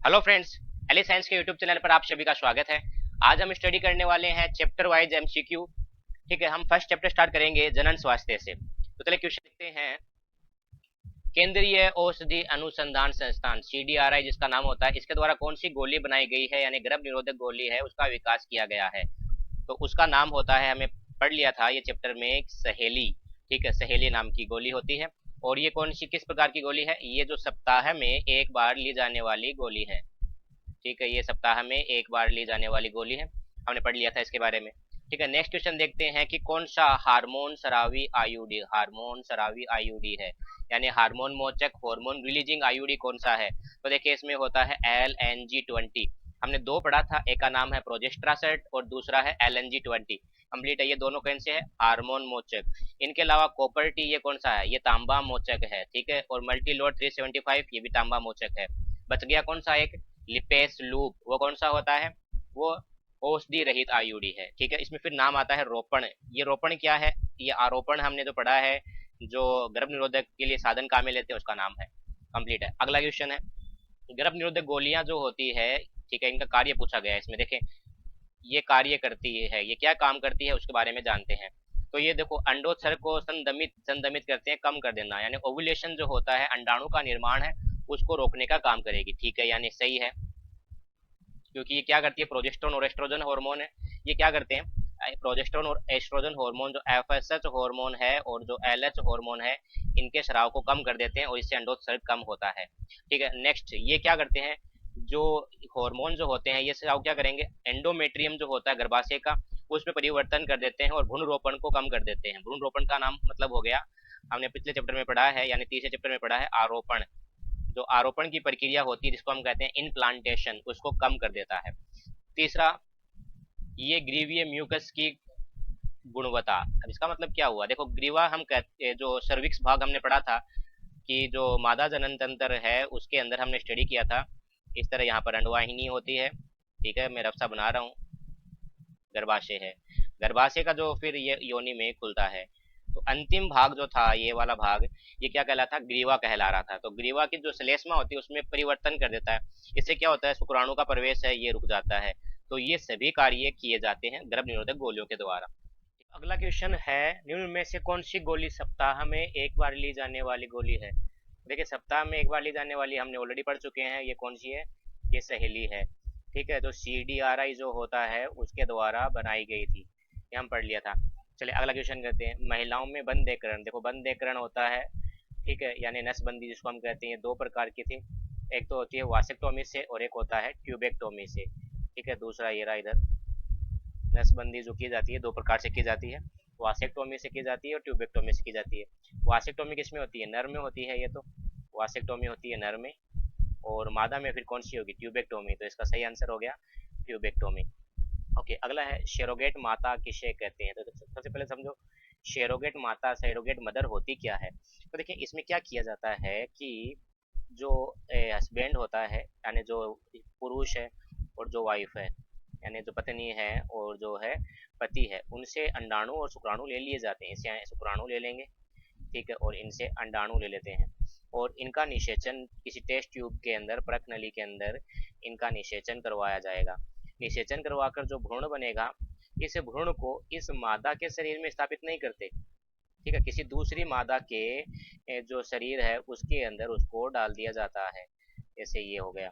Hello friends, Eli science के YouTube channel पर आप सभी का स्वागत है। आज हम स्टडी करने वाले हैं चैप्टर वाइज एमसीक्यू। ठीक है, हम फर्स्ट चैप्टर स्टार्ट करेंगे जनन स्वास्थ्य से। तो चलिए क्वेश्चन देखते हैं। केंद्रीय औषधि अनुसंधान संस्थान सीडीआरआई जिसका नाम होता है, इसके द्वारा कौन सी गोली बनाई गई है, यानी गर्भ निरोधक गोली है, उसका विकास किया गया है। तो उसका नाम होता है, हमें पढ़ लिया था ये चैप्टर में, एक सहेली। ठीक है, सहेली नाम की गोली होती है। और ये कौन सी किस प्रकार की गोली है, ये जो सप्ताह में एक बार ली जाने वाली गोली है। ठीक है, ये सप्ताह में एक बार ली जाने वाली गोली है, हमने पढ़ लिया था इसके बारे में। ठीक है, नेक्स्ट क्वेश्चन देखते हैं कि कौन सा हार्मोन स्रावी आईयूडी है, यानी हार्मोन मोचक हार्मोन रिलीजिंग आईयूडी कौन सा है। तो देखिए इसमें होता है LNG-20। हमने दो पढ़ा था, एक का नाम है प्रोजेस्ट्रासेट और दूसरा है LNG-20। कंप्लीट है, ये दोनों कौन से है, हार्मोन मोचक। इनके अलावा कॉपर टी, ये कौन सा है, ये तांबा मोचक है। ठीक है, और मल्टीलोड 375, ये भी तांबा मोचक है। बच गया कौन सा एक, लिपेस लूप, वो कौन सा होता है, वो औषधि रहित आईयूडी है। ठीक है, इसमें फिर नाम आता है रोपण। ये रोपण क्या है, ये आरोपण हमने जो पढ़ा है, जो गर्भ निरोधक के लिए साधन काम में लेते हैं, उसका नाम है। कंप्लीट है। अगला क्वेश्चन है, गर्भ निरोधक गोलियां जो होती है, ठीक है, इनका कार्य पूछा गया है इसमें। देखें ये कार्य करती है, ये क्या काम करती है उसके बारे में जानते हैं। तो ये देखो, अंडोत्सर्ग को संदमित संदमित करते हैं, कम कर देना, यानी ओव्यूलेशन जो होता है, अंडाणु का निर्माण है, उसको रोकने का काम करेगी। ठीक है, यानी सही है, क्योंकि ये क्या करती है, प्रोजेस्टेरोन और एस्ट्रोजन हार्मोन है, ये क्या करते हैं, प्रोजेस्टेरोन और एस्ट्रोजन हार्मोन, जो एफएसएच हार्मोन है और जो एलएच हार्मोन है, इनके स्राव को कम कर देते हैं और इससे अंडोत्सर्ग कम होता है। ठीक है, नेक्स्ट ये क्या करते हैं, जो हार्मोन जो होते हैं, ये स्राव क्या करेंगे, एंडोमेट्रियम जो होता है गर्भाशय का, उसमें परिवर्तन कर देते हैं और भ्रूण रोपण को कम कर देते हैं। भ्रूण रोपण का नाम मतलब हो गया, हमने पिछले चैप्टर में पढ़ा है, यानी तीसरे चैप्टर में पढ़ा है, आरोपण। जो आरोपण की प्रक्रिया होती है, जिसको हम कहते हैं इनप्लांटेशन, उसको कम कर देता है। तीसरा, ये ग्रीवीय म्यूकस की गुणवत्ता। अब इसका मतलब क्या हुआ, देखो ग्रीवा हम कहते, जो सर्विक्स भाग हमने पढ़ा था, कि जो मादा जनन तंत्र है उसके अंदर हमने स्टडी किया था। इस तरह यहाँ पर अंडवाहिनी होती है। ठीक है, मैं रफ्सा बना रहा हूँ, गर्भाशय है, गर्भाशय का जो फिर ये योनि में खुलता है। तो अंतिम भाग जो था, ये वाला भाग, ये क्या कहलाता, ग्रीवा कहला रहा था। तो ग्रीवा की जो श्लेष्मा होती है उसमें परिवर्तन कर देता है, इससे क्या होता है, शुक्राणु का प्रवेश है ये रुक जाता है। तो ये सभी कार्य किए जाते हैं गर्भ निरोधक गोलियों के द्वारा। अगला क्वेश्चन है, निम्न में से कौन सी गोली सप्ताह में एक बार ली जाने वाली गोली है। देखिए सप्ताह में एक बार ली जाने वाली हमने ऑलरेडी पढ़ चुके हैं, ये कौन सी है, ये सहेली है। ठीक है, तो CDRI जो होता है उसके द्वारा बनाई गई थी, ये हम पढ़ लिया था। चलिए अगला क्वेश्चन करते हैं, महिलाओं में बंधेकरण। देखो बंधेकरण होता है, ठीक है, यानी नसबंदी जिसको हम कहते हैं, दो प्रकार की थी। एक तो होती है वासेक्टोमी से और एक होता है ट्यूबेक्टोमी से। ठीक है, दूसरा ये रहा इधर, नसबंदी जो की जाती है दो प्रकार से की जाती है, वासेक्टोमी से की जाती है और ट्यूबेक्टोमी से की जाती है। वासेक्टोमी किसमें होती है, नर में होती है, ये तो वासेक्टोमी होती है नर में, और मादा में फिर कौन सी होगी, ट्यूबेक्टोमी। तो इसका सही आंसर हो गया ट्यूबेक्टोमी। ओके, अगला है शेरोगेट माता किसे कहते हैं। तो सबसे पहले समझो, शेरोगेट माता, शेरोगेट मदर होती क्या है। तो देखिए इसमें क्या किया जाता है कि जो हस्बैंड होता है, यानी जो पुरुष है, और जो वाइफ है, यानी जो पत्नी है और जो है पति है, उनसे अंडाणु और शुक्राणु ले लिए जाते हैं। इससे शुक्राणु ले लेंगे, ठीक है, और इनसे अंडाणु ले लेते हैं, और इनका निषेचन किसी टेस्ट ट्यूब के अंदर, परख नली के अंदर इनका निषेचन करवाया जाएगा। निषेचन करवाकर जो भ्रूण बनेगा, इस भ्रूण को इस मादा के शरीर में स्थापित नहीं करते, ठीक है, किसी दूसरी मादा के जो शरीर है उसके अंदर उसको डाल दिया जाता है। जैसे ये हो गया,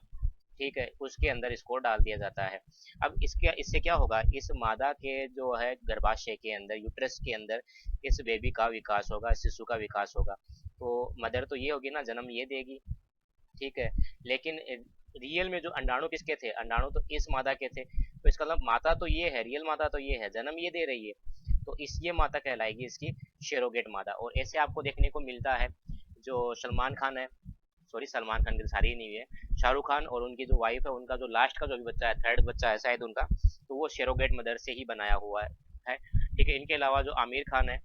ठीक है, उसके अंदर इसको डाल दिया जाता है। अब इसके इससे क्या होगा, इस मादा के जो है गर्भाशय के अंदर, यूट्रस के अंदर, इस बेबी का विकास होगा, शिशु का विकास होगा। तो मदर तो ये होगी ना, जन्म ये देगी, ठीक है, लेकिन रियल में जो अंडाणु किसके थे, अंडाणु तो इस मादा के थे। तो इसका मतलब माता तो ये है, रियल माता तो ये है, जन्म ये दे रही है, तो इस ये माता कहलाएगी इसकी शेरोगेट माता। और ऐसे आपको देखने को मिलता है, जो सलमान खान है, सॉरी सलमान खान की शादी नहीं हुई है, शाहरुख खान और उनकी जो वाइफ है, उनका जो लास्ट का जो भी बच्चा है, थर्ड बच्चा है शायद उनका, तो वो शेरोगेट मदर से ही बनाया हुआ है। ठीक है, इनके अलावा जो आमिर खान है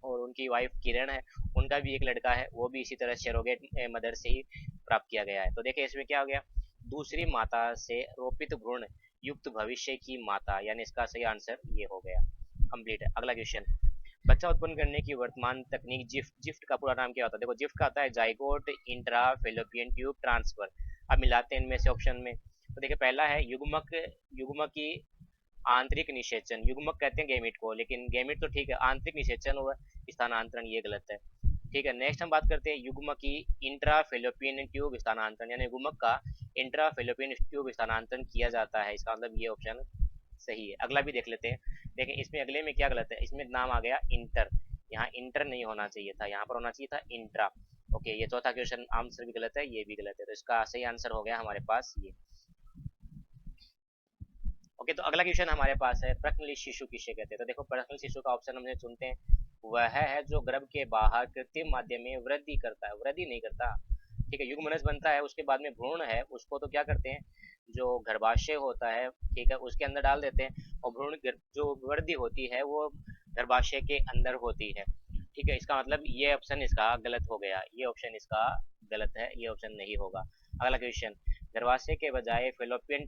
और उनकी वाइफ किरण है, उनका भी एक लड़का है, वो भी इसी तरह शेरोगेट मदर से ही प्राप्त किया गया है। तो देखिए इसमें क्या हो गया, दूसरी माता से रोपित भ्रूण युक्त भविष्य की माता, यानी इसका सही आंसर ये हो गया। कंप्लीट है। अगला क्वेश्चन, बच्चा उत्पन्न करने की वर्तमान तकनीक जिफ्ट। जिफ्ट का पूरा नाम क्या होता है, देखो जिफ्ट का आता है zygote intra fallopian tube transfer. अब मिलाते हैं इनमें से ऑप्शन में। तो देखिए पहला है युग्मक, युग्मक की आंतरिक निषेचन, युग्मक कहते हैं गैमेट को, लेकिन गैमेट तो ठीक है, आंतरिक निषेचन और स्थानांतरण ये गलत है। ठीक है, नेक्स्ट हम बात करते हैं युग्म की इंट्रा फेलोपियन ट्यूब स्थानांतरण, यानी युग्मक का इंट्रा फेलोपियन ट्यूब स्थानांतरण किया जाता है, इसका मतलब ये ऑप्शन सही है। अगला भी देख लेते हैं। देखें इसमें अगले में क्या गलत है, इसमें नाम आ गया इंटर, यहाँ इंटर नहीं होना चाहिए था, यहाँ पर होना चाहिए था इंट्रा। ओके, ये चौथा क्वेश्चन आंसर भी गलत है, ये भी गलत है, तो इसका सही आंसर हो गया हमारे पास ये। ओके, तो अगला क्वेश्चन हमारे पास है प्रश्नली शिशु किसे कहते हैं। तो देखो प्रश्नली शिशु का ऑप्शन हमने चुनते हैं, वह है जो गर्भ के बाहर कृत्रिम माध्यम में वृद्धि करता है, वृद्धि नहीं करता। ठीक है, युग्मनज बनता है, उसके बाद में भ्रूण है, उसको तो क्या करते हैं, जो गर्भाशय होता है, ठीक है, उसके अंदर डाल देते हैं, और भ्रूण जो वृद्धि होती है वो गर्भाशय के अंदर होती है। ठीक है, इसका मतलब ये ऑप्शन इसका गलत हो गया, ये ऑप्शन इसका गलत है, ये ऑप्शन नहीं होगा। अगला क्वेश्चन, गर्भाशय के बजाय फेलोपियन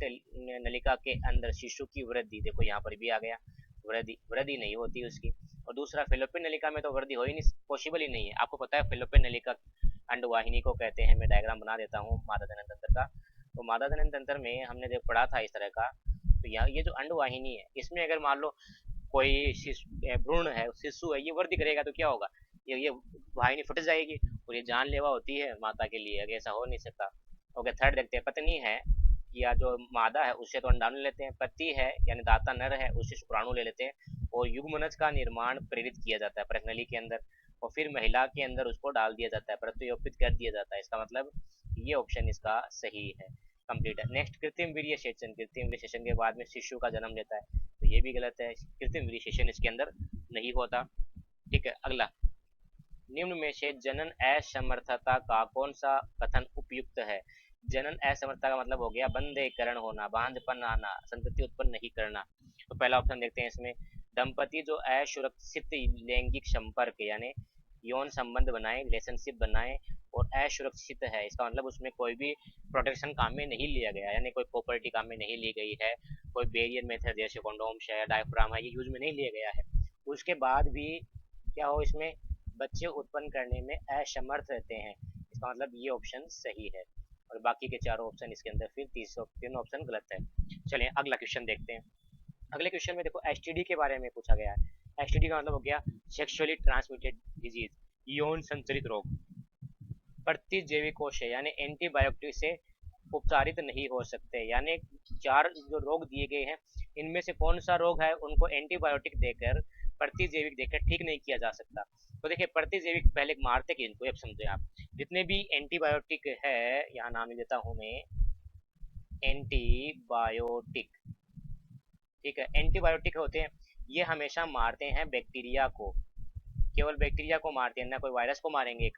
नलिका के अंदर शिशु की वृद्धि, देखो यहाँ पर भी आ गया, वृद्धि वृद्धि नहीं होती उसकी। और दूसरा, फेलोपियन नलिका में तो वृद्धि हो ही नहीं, पॉसिबल ही नहीं है। आपको पता है फेलोपियन नलिका अंडवाहिनी को कहते हैं, मैं डायग्राम बना देता हूँ मादा जनन तंत्र का। तो मादा जनन तंत्र में हमने जब पढ़ा था इस तरह का, तो यहाँ ये जो अंडवाहिनी है, इसमें अगर मान लो कोई भ्रूण है, शिशु है, ये वृद्धि करेगा तो क्या होगा, ये वाहिनी फट जाएगी, और ये जानलेवा होती है माता के लिए, अगर ऐसा हो नहीं सकता। ओके, थर्ड देखते हैं, पत्नी है या जो मादा है उससे तो अंडाणु ले लेते हैं, पति है यानी दाता नर है उससे शुक्राणु ले लेते हैं, और युग्मनज का निर्माण प्रेरित किया जाता है प्रश्नली के अंदर, और फिर महिला के अंदर उसको डाल दिया जाता है, प्रत्योपित कर दिया जाता है। इसका मतलब ये ऑप्शन इसका सही है, कंप्लीट है। नेक्स्ट, कृत्रिम वीर्य सेचन, कृत्रिम वीर्य सेचन के बाद में शिशु का जन्म लेता है, तो ये भी गलत है, कृत्रिम वीर्य सेचन इसके अंदर नहीं होता। ठीक है, अगला, निम्न में से जनन असमर्थता का कौन सा कथन उपयुक्त है। जनन असमर्थता का मतलब हो गया बंधेकरण होना, बांझपन आना, संतति उत्पन्न नहीं करना। तो पहला ऑप्शन देखते हैं इसमें, दंपति जो असुरक्षित लैंगिक संपर्क यानी यौन संबंध बनाए, रिलेशनशिप बनाए और असुरक्षित है, इसका मतलब उसमें कोई भी प्रोटेक्शन काम में नहीं लिया गया, यानी कोई प्रॉपर्टी काम में नहीं ली गई है, कोई बैरियर मेथड जैसे कॉन्डोम्स है, डायफ्राम है, ये यूज में नहीं लिया गया है, उसके बाद भी क्या हो, इसमें बच्चे उत्पन्न करने में असमर्थ रहते हैं, इसका मतलब ये ऑप्शन सही है, और बाकी के चारों ऑप्शन इसके अंदर फिर तीन ऑप्शन गलत है। चलिए अगला क्वेश्चन देखते हैं। अगले क्वेश्चन में देखो एसटीडी के बारे में पूछा गया है। एसटीडी का मतलब हो गया सेक्सुअली ट्रांसमिटेड डिजीज, यौन संचरित रोग। प्रतिजैविक कोश है यानी एंटीबायोटिक से उपचारित नहीं हो सकते, यानी चार जो रोग दिए गए हैं इनमें से कौन सा रोग है उनको एंटीबायोटिक देकर, प्रतिजैविक देकर ठीक नहीं किया जा सकता। तो देखिए प्रतिजैविक पहले मारते कि इनको, अब समझे आप, जितने भी एंटीबायोटिक है, यहाँ नाम लेता हूँ मैं, एंटीबायोटिक, ठीक है, एंटीबायोटिक होते हैं, ये हमेशा मारते हैं बैक्टीरिया को, केवल बैक्टीरिया को मारते हैं, ना कोई वायरस को मारेंगे,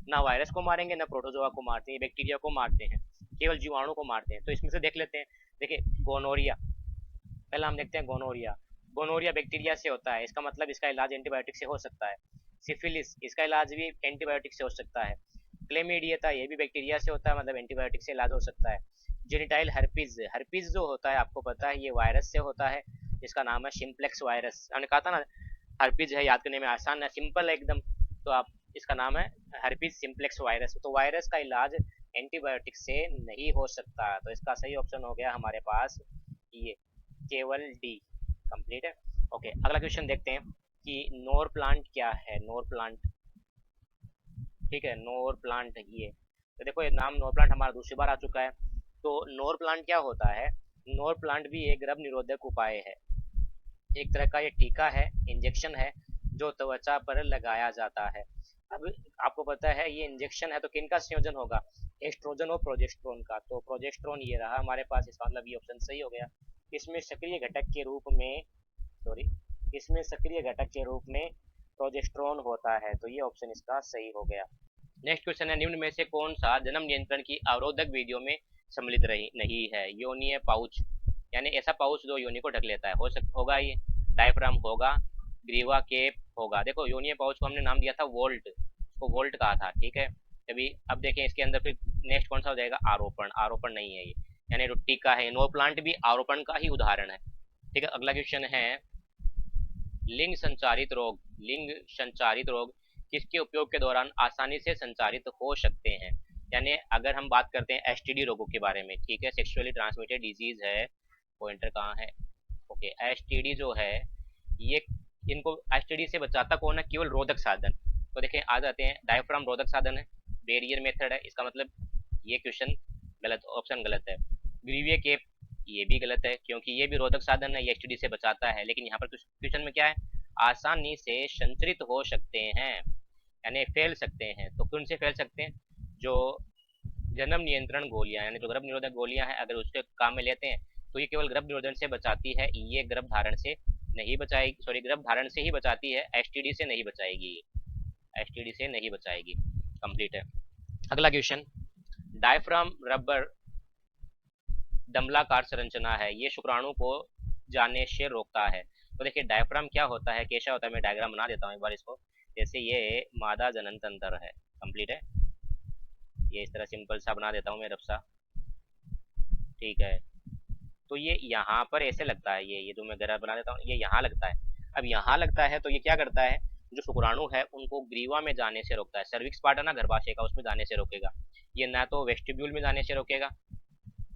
ना वायरस को मारेंगे ना प्रोटोजोआ को मारते हैं, बैक्टीरिया को मारते हैं, केवल जीवाणु को मारते हैं। तो इसमें से देख लेते हैं, देखिए गोनोरिया, पहला हम देखते हैं गोनोरिया, गोनोरिया बैक्टीरिया से होता है, इसका मतलब इसका इलाज एंटीबायोटिक से हो सकता है। सिफिलिस, इसका इलाज भी एंटीबायोटिक से हो सकता है। क्लेमीडिया था, ये भी बैक्टीरिया से होता है, मतलब एंटीबायोटिक से इलाज हो सकता है। जेनिटाइल हर्पीज, हर्पीज जो होता है आपको पता है ये वायरस से होता है, जिसका नाम है सिंप्लेक्स वायरस, हमने कहा था ना हर्पीज है, याद करने में आसान है, सिंपल है एकदम, तो आप इसका नाम है हर्पीज सिंप्लेक्स वायरस। तो वायरस का इलाज एंटीबायोटिक से नहीं हो सकता, तो इसका सही ऑप्शन हो गया हमारे पास ये, केवल डी, कंप्लीट है। ओके, अगला क्वेश्चन देखते हैं कि नोर प्लांट क्या है, नोर प्लांट, ठीक है, नोर प्लांट ये, तो देखो ये नाम नोर प्लांट हमारा दूसरी बार आ चुका है। तो नोर प्लांट क्या होता है, नोर प्लांट भी एक गर्भ निरोधक उपाय है, एक तरह का ये टीका है, इंजेक्शन है, जो त्वचा पर लगाया जाता है। अब आपको पता है ये इंजेक्शन है तो किनका संयोजन होगा, एस्ट्रोजन और प्रोजेस्ट्रोन का, तो प्रोजेस्ट्रोन ये रहा हमारे पास, इसका मतलब ये ऑप्शन सही हो गया। इसमें सक्रिय घटक के रूप में, सॉरी, इसमें सक्रिय घटक के रूप में प्रोजेस्ट्रोन होता है, तो ये ऑप्शन इसका सही हो गया। नेक्स्ट क्वेश्चन है, निम्न में से कौन सा जन्म नियंत्रण की अवरोधक विधियों में सम्मिलित रही नहीं है। योनीय पाउच, यानी ऐसा पाउच जो योनि को ढक लेता है, होगा ये, डायफ्राम होगा, ग्रीवा केप होगा। देखो योनीय पाउच को हमने नाम दिया था वोल्ट, उसको वोल्ट कहा था, ठीक है। अभी अब देखें इसके अंदर फिर नेक्स्ट कौन सा हो जाएगा, आरोपण, आरोपण नहीं है ये, यानी रुट्टी का है, नो प्लांट भी आरोपण का ही उदाहरण है, ठीक है। अगला क्वेश्चन है, लिंग संचारित रोग, लिंग संचारित रोग किसके उपयोग के दौरान आसानी से संचारित हो सकते हैं, यानी अगर हम बात करते हैं एसटीडी रोगों के बारे में, ठीक है, सेक्सुअली ट्रांसमिटेड डिजीज है, पॉइंटर कहाँ है, ओके, एसटीडी जो है ये, इनको एसटीडी से बचाता कौन है, केवल रोधक साधन। तो देखें आ जाते हैं, डायफ्राम रोधक साधन है, बैरियर मेथड है, इसका मतलब ये क्वेश्चन गलत, ऑप्शन गलत है। ग्रीवियर केप, ये भी गलत है क्योंकि ये भी रोधक साधन है, ये एसटीडी से बचाता है, लेकिन यहाँ पर क्वेश्चन में क्या है, आसानी से संचरित हो सकते हैं, यानी फैल सकते हैं। तो कौन से फैल सकते हैं, जो जन्म नियंत्रण गोलियां, यानी जो गर्भ निरोधक गोलियां हैं, अगर उसके काम में लेते हैं तो ये केवल गर्भ निरोधन से बचाती है, ये गर्भ धारण से नहीं बचाएगी, सॉरी गर्भ धारण से ही बचाती है, एसटीडी से नहीं बचाएगी, एसटीडी से नहीं बचाएगी। कंप्लीट है। अगला क्वेश्चन, डायफ्राम रबर दमलाकार संरचना है, ये शुक्राणु को जाने से रोकता है। तो देखिए डायफ्राम क्या होता है, कैसा होता है, मैं डायग्राम बना देता हूँ एक बार इसको। जैसे ये मादा जनन तंत्र है, कंप्लीट है, ये इस तरह सिंपल सा बना देता हूँ मैं रफ्सा, ठीक है। तो ये यहाँ पर ऐसे लगता है, ये जो मैं ग्राफ बना देता हूँ ये यहाँ लगता है। अब यहाँ लगता है तो ये क्या करता है, जो शुक्राणु है उनको ग्रीवा में जाने से रोकता है, सर्विक्स पार्ट है ना गर्भाशय का, उसमें जाने से रोकेगा। ये ना तो वेस्टिब्यूल में जाने से रोकेगा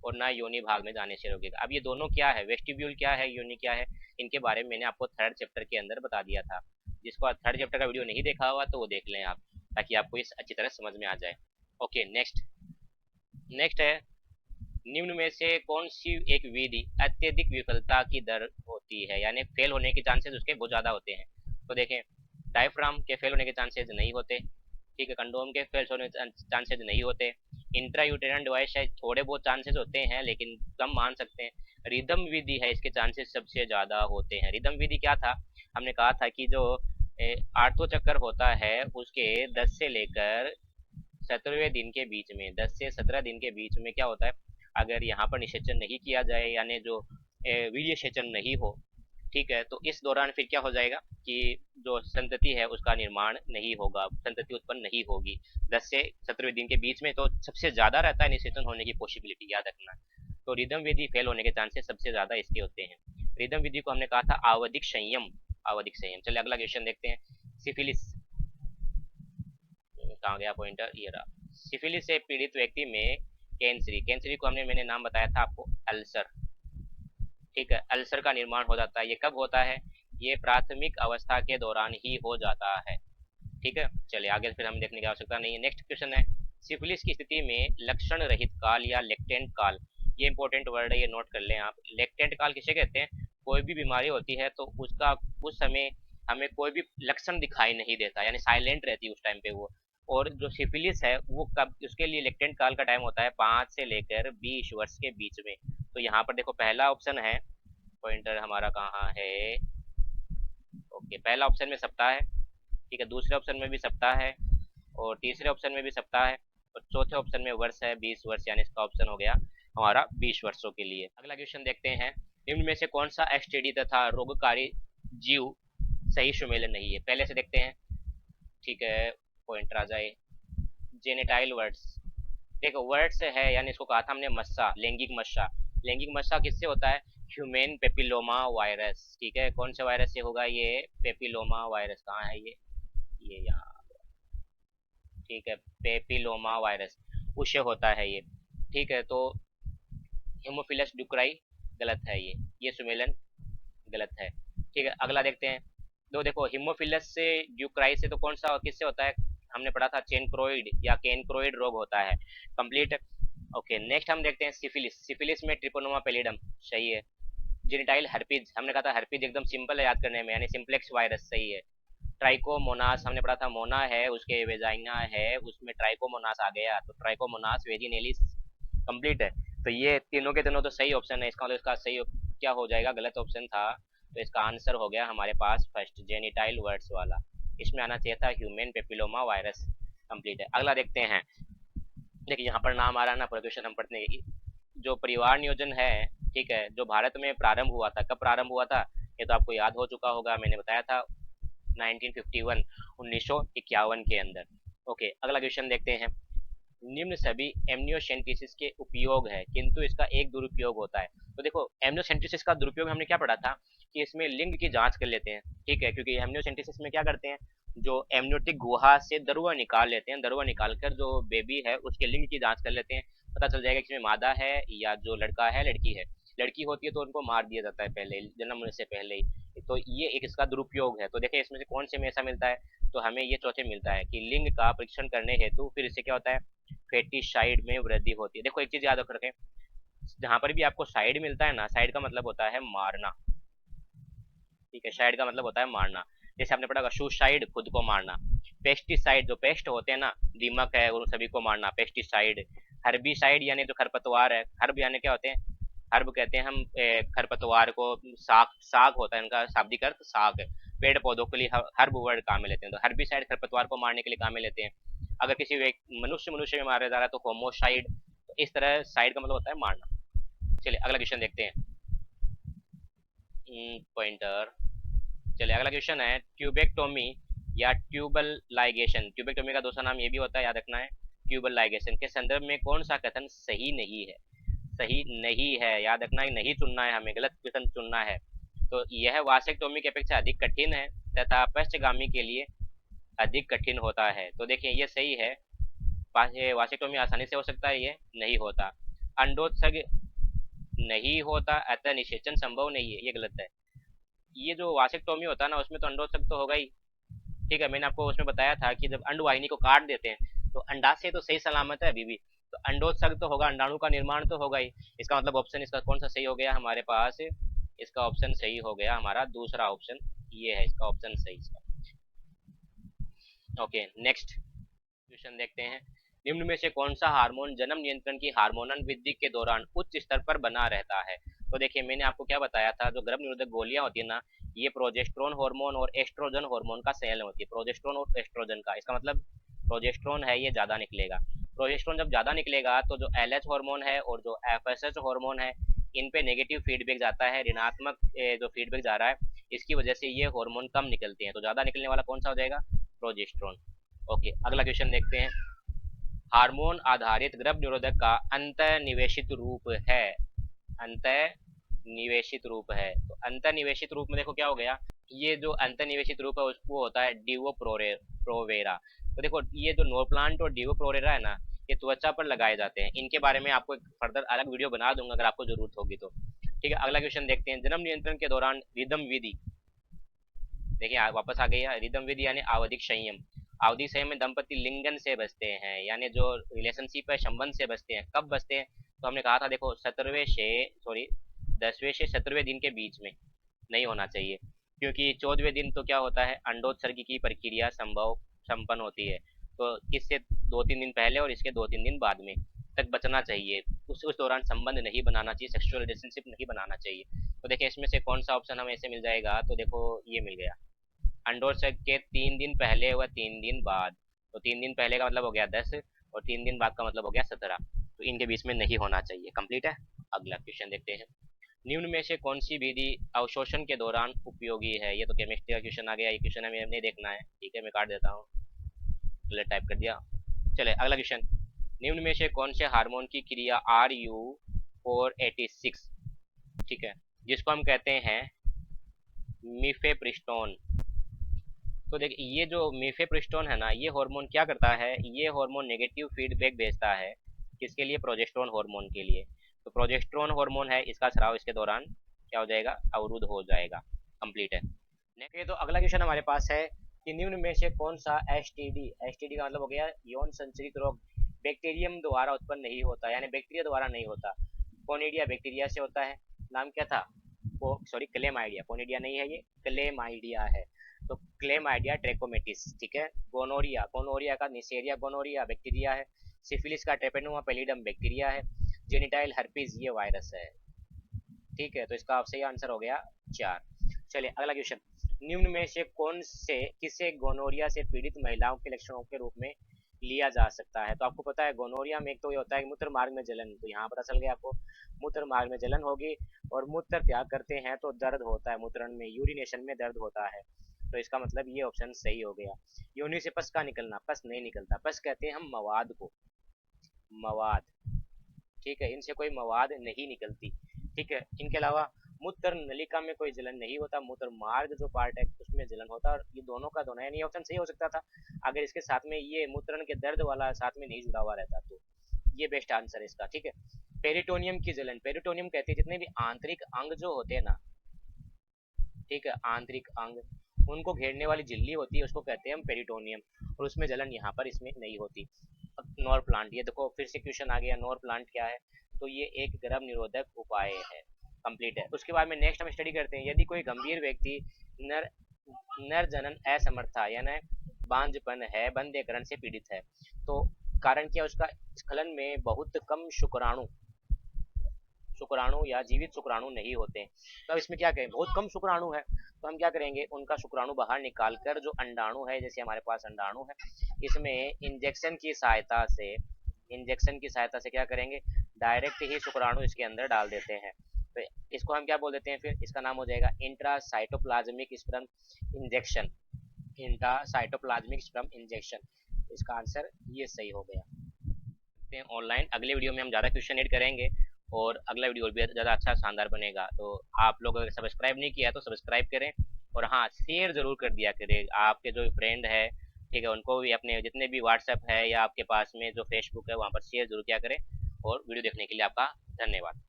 और ना योनि भाग में जाने से रोकेगा। अब ये दोनों क्या है, वेस्टिब्यूल क्या है, योनि क्या है, इनके बारे में मैंने आपको थर्ड चैप्टर के अंदर बता दिया था। जिसको थर्ड चैप्टर का वीडियो नहीं देखा हुआ तो वो देख लें आप, ताकि आपको इस अच्छी तरह समझ में आ जाए। ओके नेक्स्ट, नेक्स्ट है, निम्न में से कौन सी एक विधि अत्यधिक विफलता की दर होती है, यानी फेल होने के चांसेस उसके बहुत ज्यादा होते हैं। तो देखें, डायफ्राम के फेल होने के चांसेस नहीं होते, ठीक है, कंडोम के फेल होने के चांसेस नहीं होते, इंट्रा यूटेरन डिवाइस शायद थोड़े बहुत चांसेस होते हैं लेकिन कम मान सकते हैं, रिदम विधि है इसके चांसेस सबसे ज्यादा होते हैं। रिदम विधि क्या था, हमने कहा था कि जो आर्थो चक्कर होता है उसके 10 से लेकर 17वें दिन के बीच में, 10 से 17 दिन के बीच में क्या होता है, अगर यहाँ पर निषेचन नहीं किया जाए, यानी जो वीर्य सेचन नहीं हो, ठीक है, तो इस दौरान फिर क्या हो जाएगा कि जो संतति है उसका निर्माण नहीं होगा, संतति उत्पन्न नहीं होगी। 10 से 17वें दिन के बीच में तो सबसे ज्यादा रहता है निषेचन होने की पॉसिबिलिटी, याद रखना। तो रिदम विधि फेल होने के चांसेस सबसे ज्यादा इसके होते हैं। रिदम विधि को हमने कहा था आवधिक संयम, आवधिक संयम। चलिए अगला क्वेश्चन देखते हैं, सिफिलिस, कहाँ गया पॉइंटर, ये रहा। सिफिलिस से पीड़ित व्यक्ति में कैंसरी, कैंसरी को मैंने नाम बताया था आपको अल्सर, ठीक है, अल्सर का निर्माण हो जाता है। ये कब होता है, ये प्राथमिक अवस्था के दौरान ही हो जाता है, ठीक है। चलिए आगे फिर हम देखने की आवश्यकता नहीं है। नेक्स्ट क्वेश्चन है, सिफिलिस की स्थिति में लक्षण रहित काल या लेक्टेंट काल, ये इंपॉर्टेंट वर्ड है, ये नोट कर लें आप। लेक्टेंट काल किसे कहते हैं, कोई भी बीमारी होती है तो उसका उस समय हमें कोई भी लक्षण दिखाई नहीं देता, यानी साइलेंट रहती है उस टाइम पे वो। और जो सिफिलिस है वो कब, उसके लिए लेक्टेंट काल का टाइम होता है 5 से लेकर 20 वर्ष के बीच में। तो यहाँ पर देखो पहला ऑप्शन है, पॉइंटर हमारा कहाँ है, ओके, पहला ऑप्शन में सप्ताह है, ठीक है, दूसरे ऑप्शन में भी सप्ताह है, और तीसरे ऑप्शन में भी सप्ताह है, और चौथे ऑप्शन में वर्ष है 20 वर्ष, यानी इसका ऑप्शन हो गया हमारा 20 वर्षों के लिए। अगला क्वेश्चन देखते हैं, निम्न में से कौन सा एसटीडी तथा रोगकारी जीव सही सुमेलन नहीं है, पहले से देखते हैं, ठीक है, पॉइंटर आ जाए, जेनेटाइल वर्ड्स। देखो वर्ड्स है, यानी इसको कहा था हमने मस्सा, लैंगिक मस्सा। लैंगिक मस्सा किससे होता है, ह्यूमन पेपिलोमा वायरस, ठीक है, कौन से वायरस से होगा ये, पेपिलोमा वायरस, कहाँ है ये यहाँ, ठीक है, पेपिलोमा वायरस, उससे होता है ये, ठीक है। तो हेमोफिलस ड्यूक्राई गलत है, ये सुमेलन गलत है, ठीक है। अगला देखते हैं, दो देखो, हिमोफिलस से ड्यूक्राई से तो कौन सा किससे होता है, हमने पढ़ा था चेनक्रोइड या केनक्रोइड रोग होता है, कंप्लीट। ओके नेक्स्ट हम देखते हैं सिफिलिस, सिफिलिस में ट्रिपोनोमा पेलिडम सही है। जेनिटाइल हर्पीज, हमने कहा था हर्पीज एकदम सिंपल है याद करने में, यानी सिंप्लेक्स वायरस सही है। ट्राइकोमोनास हमने पढ़ा था, मोना है उसके वेजाइना है, उसमें ट्राइकोमोनास आ गया, तो ट्राइकोमोनास वेजिनेलिस कंप्लीट है। तो ये तीनों के तीनों तो सही ऑप्शन है, इसका मतलब इसका सही क्या हो जाएगा, गलत ऑप्शन था, तो इसका आंसर हो गया हमारे पास फर्स्ट, जेनिटाइल वर्ड्स वाला, इसमें आना चाहिए था ह्यूमन पेपिलोमा वायरस, कंप्लीट है। अगला देखते हैं, देखिए यहाँ पर नाम आ रहा है ना, प्रोक्यूशन हम पढ़ने, जो परिवार नियोजन है, ठीक है, जो भारत में प्रारंभ हुआ था, कब प्रारंभ हुआ था, ये तो आपको याद हो चुका होगा, मैंने बताया था 1951, 1951 के अंदर। ओके अगला क्वेश्चन देखते हैं, निम्न सभी एमनियोसेंटेसिस के उपयोग है किंतु इसका एक दुरुपयोग होता है। तो देखो एमनियोसेंटेसिस का दुरुपयोग हमने क्या पढ़ा था कि इसमें लिंग की जांच कर लेते हैं, ठीक है, क्योंकि एमनियोसेंटेसिस में क्या करते हैं, जो एमनियोटिक गुहा से दरुआ निकाल लेते हैं, दरुआ निकाल कर जो बेबी है उसके लिंग की जांच कर लेते हैं, पता चल जाएगा कि इसमें मादा है या जो लड़का है लड़की है। लड़की होती है तो उनको मार दिया जाता है पहले, जन्म होने से पहले ही। तो ये एक इसका दुरुपयोग है। तो देखिए इसमें से कौन से में ऐसा मिलता है, तो हमें ये चौथे मिलता है कि लिंग का परीक्षण करने हेतु फिर इससे क्या होता है, फेटिसाइड में वृद्धि होती है। देखो एक चीज याद रखें, जहां पर भी आपको साइड मिलता है ना, साइड का मतलब होता है मारना, ठीक है, साइड का मतलब होता है मारना। जैसे आपने पढ़ा सुसाइड, खुद को मारना। पेस्टिसाइड, जो पेस्ट होते हैं ना, दीमक है, उन सभी को मारना, पेस्टिसाइड। हर्बिसाइड यानी जो खरपतवार है, हर्ब यानी क्या होते हैं, हर्ब कहते हैं हम खरपतवार को। साग, साग होता है इनका शाब्दिक अर्थ साग, पेड़ पौधों के लिए हर्ब वर्ड काम में लेते हैं। तो हर्बिसाइड खरपतवार को मारने के लिए काम में लेते हैं। अगर किसी मनुष्य मनुष्य में मारा जा रहा है तो होमोसाइड। तो इस तरह साइड का मतलब होता है मारना। चलिए अगला क्वेश्चन देखते हैं। पॉइंटर। चलिए अगला क्वेश्चन है, ट्यूबेक्टोमी या ट्यूबल लाइगेशन। ट्यूबेक्टोमी का दूसरा नाम ये भी होता है, याद रखना है, ट्यूबल लाइगेशन के संदर्भ में कौन सा कथन सही नहीं है। सही नहीं है, याद रखना है, नहीं चुनना है हमें, गलत कथन चुनना है। तो यह वासेक्टोमी की अपेक्षा अधिक कठिन है तथा पश्चगामी के लिए अधिक कठिन होता है। तो देखिए ये सही है, वासेक्टोमी आसानी से हो सकता है, ये नहीं होता। अंडोत्सर्ग नहीं होता अतः निषेचन संभव नहीं है, ये गलत है। ये जो वासेक्टोमी होता है ना, उसमें तो अंडोत्सर्ग तो होगा ही, ठीक है, मैंने आपको उसमें बताया था कि जब अंडवाहिनी को काट देते हैं तो अंडाशय तो सही सलामत है अभी भी, तो अंडोत्सर्ग तो होगा, अंडाणु का निर्माण तो होगा ही। इसका मतलब ऑप्शन इसका कौन सा सही हो गया हमारे पास, इसका ऑप्शन सही हो गया हमारा दूसरा ऑप्शन, ये है इसका ऑप्शन सही इसका। ओके नेक्स्ट क्वेश्चन देखते हैं। निम्न में से कौन सा हार्मोन जन्म नियंत्रण की हार्मोनल वृद्धि के दौरान उच्च स्तर पर बना रहता है। तो देखिए मैंने आपको क्या बताया था, जो गर्भ निरोधक गोलियां होती है ना, ये प्रोजेस्ट्रोन हार्मोन और एस्ट्रोजन हार्मोन का संलयन होती है, प्रोजेस्ट्रोन और एस्ट्रोजन का। इसका मतलब प्रोजेस्ट्रोन है ये ज्यादा निकलेगा। प्रोजेस्ट्रोन जब ज्यादा निकलेगा तो जो एल एच हार्मोन है और जो एफ एस एच हार्मोन है, इन पे नेगेटिव फीडबैक जाता है, ऋणात्मक जो फीडबैक जा रहा है, इसकी वजह से ये हार्मोन कम निकलते हैं। तो ज्यादा निकलने वाला कौन सा हो जाएगा, प्रोजेस्ट्रोन। ओके अगला क्वेश्चन देखते हैं। हार्मोन आधारित गर्भ निरोधक का अंतर्निवेशित रूप है, अंतर्निवेशित रूप है। तो अंतर्निवेशित रूप में देखो क्या हो गया, ये जो अंतर्निवेशित रूप है वो होता है डिवो प्रोवेरा। तो देखो ये जो नोप्लांट और डिवो प्रोवेरा है ना, ये त्वचा पर लगाए जाते हैं। इनके बारे में आपको एक फर्दर अलग वीडियो बना दूंगा अगर आपको जरूरत होगी तो। ठीक है अगला क्वेश्चन देखते हैं। जन्म नियंत्रण के दौरान रिदम विधि, देखिए वापस आ गई है, रिदम विधि यानी आवधिक संयम। आवधिक संयम में दंपति लिंगन से बचते हैं, यानी जो रिलेशनशिप है संबंध से बचते हैं। कब बचते हैं, तो हमने कहा था देखो 17वें से, सॉरी 10वें से 17वें दिन के बीच में नहीं होना चाहिए, क्योंकि 14वें दिन तो क्या होता है, अंडोत्सर्गी की प्रक्रिया संपन्न होती है। तो इससे 2-3 दिन पहले और इसके 2-3 दिन बाद में तक बचना चाहिए। उस दौरान संबंध नहीं बनाना चाहिए, सेक्सुअल रिलेशनशिप नहीं बनाना चाहिए। तो देखिए इसमें से कौन सा ऑप्शन हमें ऐसे मिल जाएगा, तो देखो ये मिल गया, अंडोत्सर्ग के 3 दिन पहले व 3 दिन बाद। तो 3 दिन पहले का मतलब हो गया 10 और 3 दिन बाद का मतलब हो गया 17। तो इनके बीच में नहीं होना चाहिए। कंप्लीट है। अगला क्वेश्चन देखते हैं। निम्न में से कौन सी विधि अवशोषण के दौरान उपयोगी है। ये तो केमिस्ट्री का क्वेश्चन आ गया, ये क्वेश्चन हमें नहीं देखना है, ठीक है मैं काट देता हूँ, गलत टाइप कर दिया। चले अगला क्वेश्चन। निम्न में से कौन से हार्मोन की क्रिया RU486, ठीक है, जिसको हम कहते हैं मिफेप्रिस्टोन। तो देखिए ये जो मीफेप्रिस्टोन है ना, ये हार्मोन क्या करता है, ये हार्मोन नेगेटिव फीडबैक भेजता है, किसके लिए, प्रोजेस्टेरोन हार्मोन के लिए। तो प्रोजेस्टेरोन हार्मोन है, इसका स्राव इसके दौरान क्या हो जाएगा, अवरुद्ध हो जाएगा। कंप्लीट है। नेक्स्ट तो अगला क्वेश्चन हमारे पास है कि निम्न में से कौन सा एसटीडी, एसटीडी का मतलब हो गया यौन संचरित रोग, बैक्टीरियम द्वारा उत्पन्न नहीं होता, यानी बैक्टीरिया द्वारा नहीं होता। कोनिडिया बैक्टीरिया से होता है, नाम क्या था, सॉरी क्लेमाइडिया, कोनिडिया नहीं है ये, क्लेमाइडिया है। तो क्लेमाइडिया ट्रेकोमेटिस, ठीक है। गोनोरिया, गोनोरिया का निसेरिया गोनोरिया बैक्टीरिया है। सिफिलिस का ट्रेपेनोमा पेलिडम बैक्टीरिया है। जेनिटाइल हर्पीज ये वायरस है, ठीक है। तो इसका सही आंसर हो गया 4। चलिए अगला क्वेश्चन। निम्न में से कौन से किसे गोनोरिया से पीड़ित महिलाओं के लक्षणों के रूप में लिया जा सकता है। तो आपको पता है गोनोरिया में एक तो ये होता है मूत्र मार्ग में जलन, तो यहाँ पता चल गया आपको, मूत्र मार्ग में जलन होगी और मूत्र त्याग करते हैं तो दर्द होता है, मूत्रण में यूरिनेशन में दर्द होता है। तो इसका मतलब ये ऑप्शन सही हो गया। योनि से पस का निकलना, पस नहीं निकलता, पस कहते हैं हम मवाद को, मवाद, ठीक है, इनसे कोई मवाद नहीं निकलती, ठीक है। इनके अलावा मूत्र नलिका में कोई जलन नहीं होता, मूत्र मार्ग जो पार्ट है उसमें जलन होता है। और ये दोनों का दोनों, यानी ऑप्शन सही हो सकता था अगर इसके साथ में ये मूत्रण के दर्द वाला साथ में नहीं जुड़ा हुआ रहता तो। ये बेस्ट आंसर है इसका, ठीक है। पेरिटोनियम की जलन, पेरिटोनियम कहते हैं जितने भी आंतरिक अंग जो होते हैं ना, ठीक है, आंतरिक अंग उनको घेरने वाली झिल्ली होती है उसको कहते हैं हम पेरिटोनियम, और उसमें जलन यहाँ पर इसमें नहीं होती। अब नॉर प्लांट, ये देखो फिर से क्वेश्चन आ गया, नॉर प्लांट क्या है, तो ये एक गर्भ निरोधक उपाय है, कंप्लीट है। उसके बाद में नेक्स्ट हम स्टडी करते हैं, यदि कोई गंभीर व्यक्ति नर नर जनन असमर्था यानी बांझपन है, बंधेकरण से पीड़ित है, तो कारण क्या है उसका, स्खलन में बहुत कम शुक्राणु या जीवित शुक्राणु नहीं होते। तो अब इसमें क्या करें, बहुत कम शुक्राणु है तो हम क्या करेंगे, उनका शुक्राणु बाहर निकाल कर जो अंडाणु है, जैसे हमारे पास अंडाणु है, इसमें इंजेक्शन की सहायता से क्या करेंगे, डायरेक्ट ही शुक्राणु इसके अंदर डाल देते हैं। तो इसको हम क्या बोल देते हैं, फिर इसका नाम हो जाएगा intracytoplasmic sperm injection, intracytoplasmic sperm injection. इसका आंसर ये सही हो गया। ऑनलाइन अगले वीडियो में हम ज़्यादा क्वेश्चन ऐड करेंगे और अगला वीडियो भी ज़्यादा अच्छा शानदार बनेगा। तो आप लोग अगर सब्सक्राइब नहीं किया तो सब्सक्राइब करें, और हाँ शेयर ज़रूर कर दिया करें, आपके जो फ्रेंड है, ठीक है, उनको भी, अपने जितने भी व्हाट्सएप है या आपके पास में जो फेसबुक है वहाँ पर शेयर जरूर किया करें। और वीडियो देखने के लिए आपका धन्यवाद।